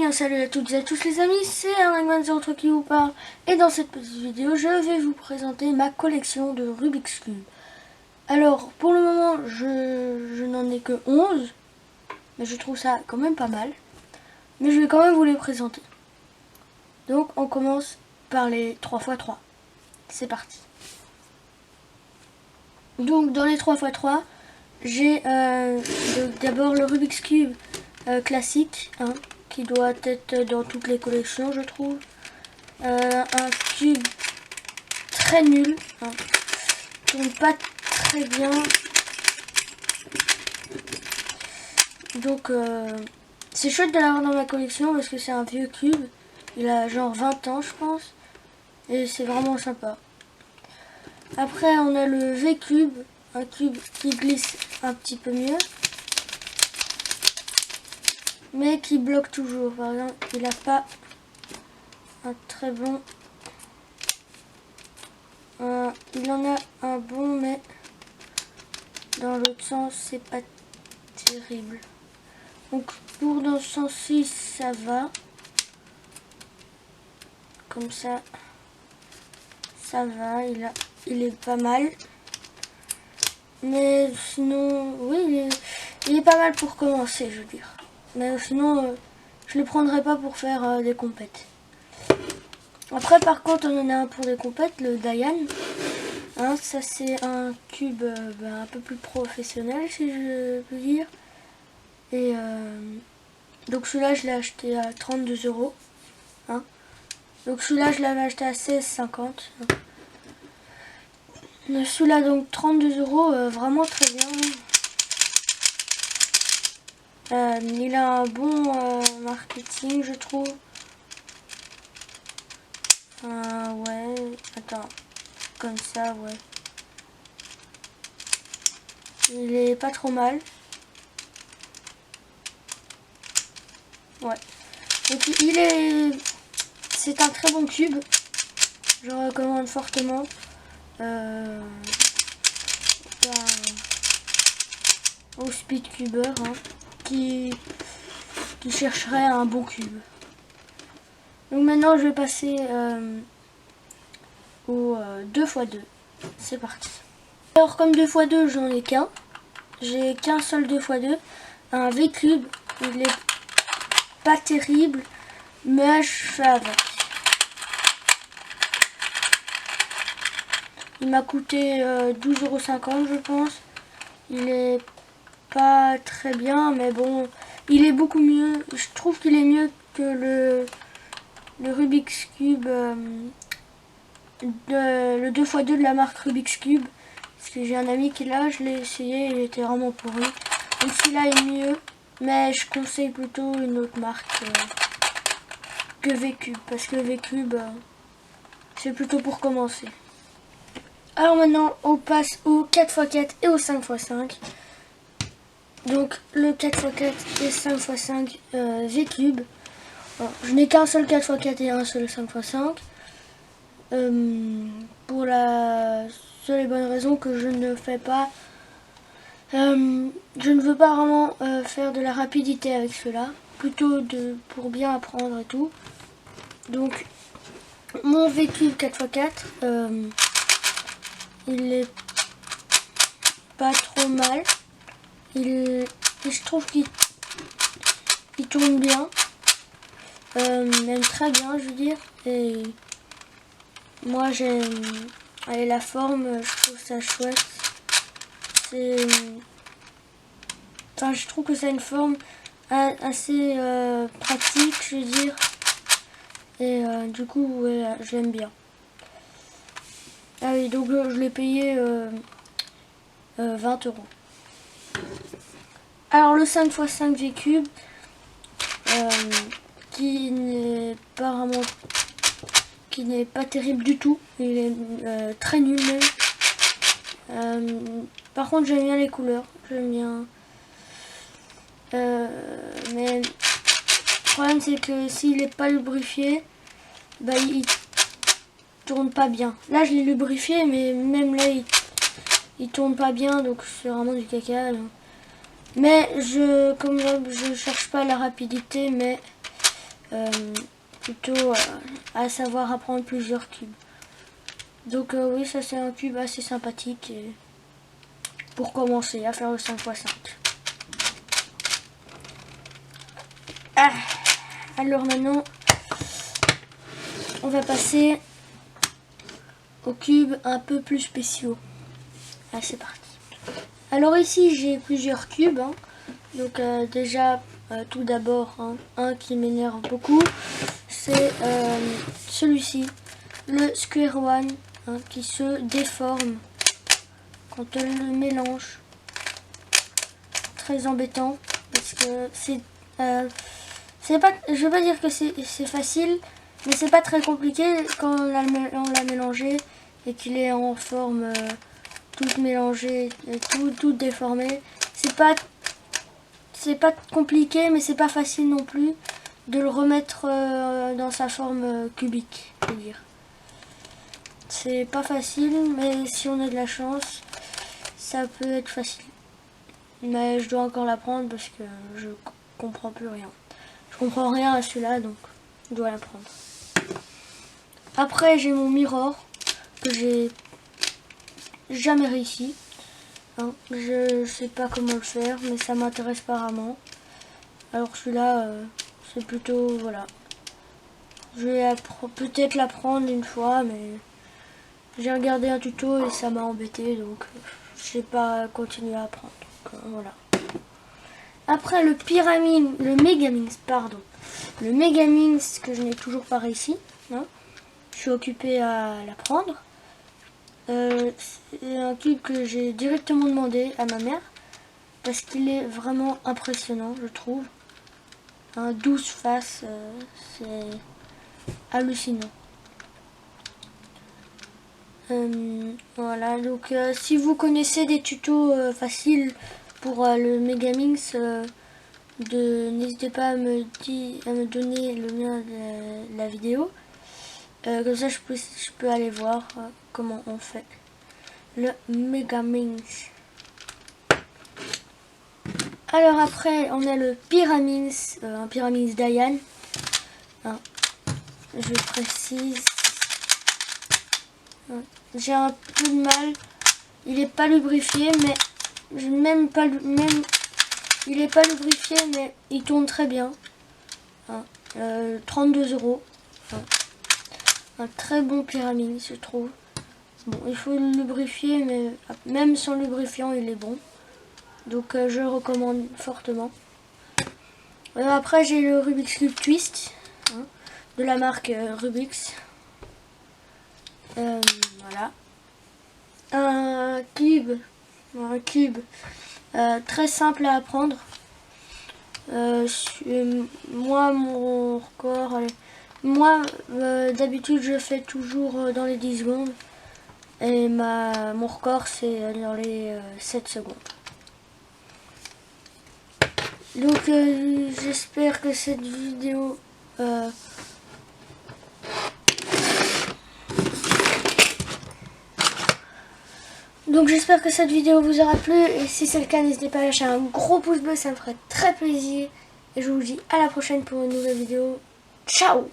bien salut à toutes et à tous les amis, c'est Armagman03 qui vous parle. Et dans cette petite vidéo, je vais vous présenter ma collection de Rubik's Cube. Alors, pour le moment, je n'en ai que 11. Mais je trouve ça quand même pas mal. Mais je vais quand même vous les présenter. Donc, on commence par les 3x3. C'est parti. Donc, dans les 3x3, j'ai d'abord le Rubik's Cube classique, hein, qui doit être dans toutes les collections, je trouve. Un cube très nul, hein, tourne pas très bien. Donc c'est chouette de l'avoir dans ma collection parce que c'est un vieux cube. Il a genre 20 ans, je pense. Et c'est vraiment sympa. Après, on a le V-Cube, un cube qui glisse un petit peu mieux, mais qui bloque toujours. Par exemple, il n'a pas un très bon... il en a un bon, mais dans l'autre sens, c'est pas terrible. Donc, pour dans ce sens-ci, ça va. Comme ça, ça va. Il est pas mal. Mais sinon, oui, il est pas mal pour commencer, je veux dire. Mais sinon, je le prendrai pas pour faire des compètes. Après, par contre, on en a un pour des compètes, le Diane. Hein, ça, c'est un cube un peu plus professionnel, si je peux dire. Et donc, celui-là, je l'ai acheté à 32 €. Hein. Donc, celui-là, je l'avais acheté à 16,50 €. Celui-là, donc 32 €, vraiment très bien. Il a un bon marketing, je trouve. Ouais, attends, comme ça, ouais. Il est pas trop mal. Ouais. Donc c'est un très bon cube. Je recommande fortement. Au speedcuber, hein, qui chercherait un bon cube. Donc maintenant, je vais passer au 2x2. C'est parti. Alors, comme 2x2, j'en ai qu'un. J'ai qu'un seul 2x2. Un V-Cube. Il est pas terrible, mais je fais avec. Il m'a coûté 12,50 €, je pense. Il est pas très bien, mais bon, il est beaucoup mieux. Je trouve qu'il est mieux que le Rubik's Cube, le 2x2 de la marque Rubik's Cube. Parce que j'ai un ami qui l'a, je l'ai essayé, il était vraiment pourri. Donc celui-là est mieux, mais je conseille plutôt une autre marque que V-Cube. Parce que V-Cube, c'est plutôt pour commencer. Alors maintenant, on passe au 4x4 et au 5x5. Donc le 4x4 et 5x5 V-Cube. Je n'ai qu'un seul 4x4 et un seul 5x5. Pour la seule et bonne raison que je ne fais pas... je ne veux pas vraiment faire de la rapidité avec cela. Plutôt pour bien apprendre et tout. Donc mon V-Cube 4x4... il est pas trop mal. Je trouve qu'il tourne bien. Même très bien, je veux dire. Et moi, j'aime... Allez, la forme, je trouve ça chouette. Enfin, je trouve que c'est une forme assez pratique, je veux dire. Et du coup, ouais, j'aime bien. Ah oui, donc je l'ai payé 20 €. Alors le 5x5 V-Cube, qui n'est pas vraiment, qui n'est pas terrible du tout. Il est très nul même. Par contre, j'aime bien les couleurs, j'aime bien. Mais le problème, c'est que s'il n'est pas lubrifié, bah il tourne pas bien. Là, je l'ai lubrifié, mais même là, il tourne pas bien, donc c'est vraiment du caca. Mais comme je cherche pas la rapidité, mais plutôt à savoir apprendre plusieurs cubes. Donc oui, ça c'est un cube assez sympathique et pour commencer à faire le 5x5. Alors maintenant, on va passer aux cubes un peu plus spéciaux. C'est parti. Alors ici j'ai plusieurs cubes. Donc déjà, tout d'abord, un qui m'énerve beaucoup, c'est celui-ci, le Square One, qui se déforme quand on le mélange. Très embêtant parce que c'est pas, je veux pas dire que c'est facile, mais c'est pas très compliqué quand on l'a mélangé et qu'il est en forme toute mélangée, tout déformé. C'est pas compliqué, mais c'est pas facile non plus de le remettre dans sa forme cubique, je veux dire. C'est pas facile, mais si on a de la chance, ça peut être facile. Mais je dois encore l'apprendre parce que je comprends plus rien. Je comprends rien à celui-là, donc je dois l'apprendre. Après, j'ai mon mirror que j'ai jamais réussi. Je sais pas comment le faire, mais ça m'intéresse apparemment. Alors celui-là, c'est plutôt, voilà. Je vais peut-être l'apprendre une fois, mais j'ai regardé un tuto et ça m'a embêté, donc je n'ai pas continué à apprendre. Donc, voilà. Après le Megaminx, pardon. Le Megaminx que je n'ai toujours pas réussi. Je suis occupée à l'apprendre. C'est un cube que j'ai directement demandé à ma mère parce qu'il est vraiment impressionnant, je trouve. 12 faces, c'est hallucinant. Voilà, donc si vous connaissez des tutos faciles pour le Megaminx, n'hésitez pas à me donner le lien de la vidéo. Comme ça je peux aller voir comment on fait le Megaminx. Alors après on a le Pyraminx, un Pyraminx Diane. Je précise. J'ai un peu de mal. Il est pas lubrifié, mais il est pas lubrifié, mais il tourne très bien. 32 €. Un très bon Pyraminx, je trouve. Bon, il faut le lubrifier, mais même sans lubrifiant, il est bon. Donc je le recommande fortement. Après, j'ai le Rubik's Cube Twist, de la marque Rubik's. Voilà. Un cube très simple à apprendre. Moi, mon record, moi d'habitude je fais toujours dans les 10 secondes et mon record c'est dans les 7 secondes. Donc j'espère que cette vidéo vous aura plu, et si c'est le cas, n'hésitez pas à lâcher un gros pouce bleu, ça me ferait très plaisir. Et je vous dis à la prochaine pour une nouvelle vidéo. Ciao!